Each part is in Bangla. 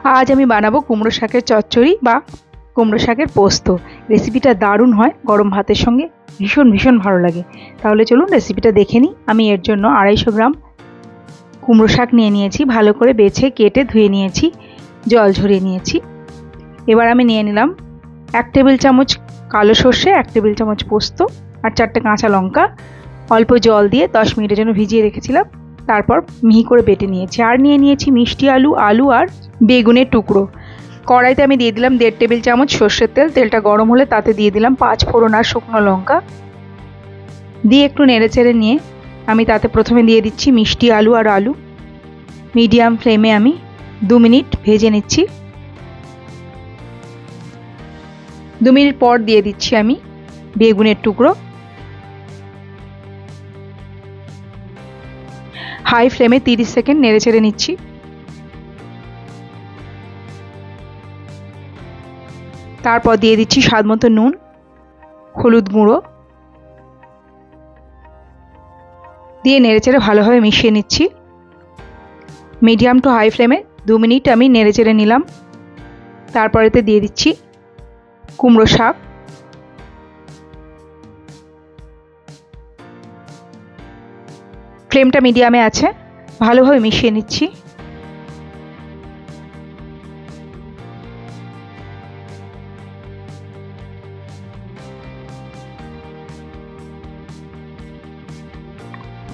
আজ আমি বানাবো কুমড়ো শাকের চচ্চড়ি বা কুমড়ো শাকের পোস্ত। রেসিপিটা দারুণ হয়, গরম ভাতের সঙ্গে ভীষণ ভীষণ ভালো লাগে। তাহলে চলুন রেসিপিটা দেখে নিই। আমি এর জন্য 250 গ্রাম কুমড়ো শাক নিয়ে নিয়েছি, ভালো করে বেছে কেটে ধুয়ে নিয়েছি, জল ঝরিয়ে নিয়েছি। এবার আমি নিয়ে নিলাম 1 টেবিল চামচ কালো সর্ষে, 1 টেবিল চামচ পোস্ত আর 4টে কাঁচা লঙ্কা অল্প জল দিয়ে 10 মিনিটের জন্য ভিজিয়ে রেখেছিলাম। তারপর মিহি করে বেটে নিয়েছি। আর নিয়ে নিয়েছি মিষ্টি আলু আর বেগুনের টুকরো। কড়াইতে আমি দিয়ে দিলাম 1.5 টেবিল চামচ সর্ষের তেল। তেলটা গরম হলে তাতে দিয়ে দিলাম 5 ফোড়ন আর শুকনো লঙ্কা দিয়ে একটু নেড়েচেড়ে নিয়ে আমি তাতে প্রথমে দিয়ে দিচ্ছি মিষ্টি আলু। মিডিয়াম ফ্লেমে আমি 2 মিনিট ভেজে নিচ্ছি। 2 মিনিট পর দিয়ে দিচ্ছি আমি বেগুনের টুকরো। হাই ফ্লেমে 30 সেকেন্ড নেড়েচেড়ে নিচ্ছি। তারপর দিয়ে দিচ্ছি স্বাদ মতো নুন, হলুদ গুঁড়ো দিয়ে নেড়েচেড়ে ভালোভাবে মিশিয়ে নিচ্ছি। মিডিয়াম টু হাই ফ্লেমে 2 মিনিট আমি নেড়েচেড়ে নিলাম। তারপরেতে দিয়ে দিচ্ছি কুমড়ো শাক। ফ্লেমটা মিডিয়ামে আছে, ভালোভাবে মিশিয়ে নিচ্ছি।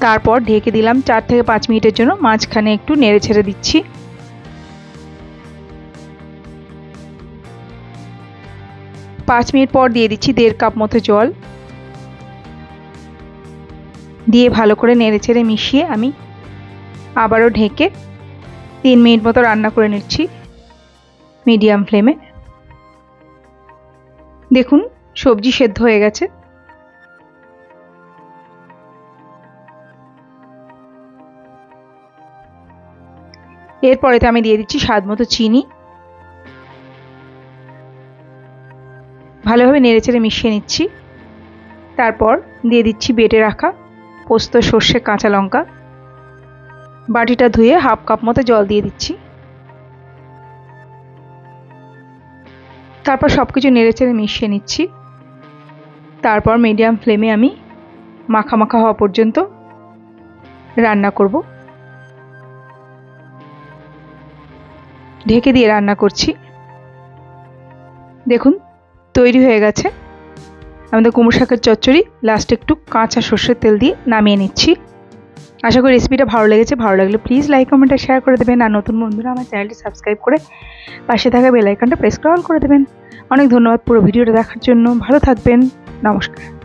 তারপর ঢেকে দিলাম 4 থেকে 5 মিনিটের জন্য। মাঝখানে একটু নেড়ে ছেড়ে দিচ্ছি। 5 মিনিট পর দিয়ে দিচ্ছি 1.5 কাপ মতো জল দিয়ে ভালো করে নেড়ে ছেড়ে মিশিয়ে আমি আবারও ঢেকে 3 মিনিট মতো রান্না করে নিচ্ছি মিডিয়াম ফ্লেমে। দেখুন সবজি সেদ্ধ হয়ে গেছে। এরপরেতে আমি দিয়ে দিচ্ছি স্বাদ মতো চিনি। ভালোভাবে নেড়েচেড়ে মিশিয়ে নিচ্ছি। তারপর দিয়ে দিচ্ছি বেটে রাখা পোস্ত, সর্ষে, কাঁচা লঙ্কা। বাটিটা ধুয়ে 1/2 কাপ মতো জল দিয়ে দিচ্ছি। তারপর সব কিছু নেড়েচেড়ে মিশিয়ে নিচ্ছি। তারপর মিডিয়াম ফ্লেমে আমি মাখা মাখা হওয়া পর্যন্ত রান্না করব। ঢেকে দিয়ে রান্না করছি। দেখুন তৈরি হয়ে গেছে আমাদের কুমড়ো শাকের চচ্চড়ি। লাস্টে একটু কাঁচা সর্ষের তেল দিয়ে নামিয়ে নিচ্ছি। আশা করি রেসিপিটা ভালো লেগেছে। ভালো লাগলে প্লিজ লাইক, কমেন্ট আর শেয়ার করে দেবেন। আর নতুন বন্ধুরা আমার চ্যানেলটি সাবস্ক্রাইব করে পাশে থাকা বেল আইকনটা প্রেস করে অল করে দেবেন। অনেক ধন্যবাদ পুরো ভিডিওটা দেখার জন্য। ভালো থাকবেন। নমস্কার।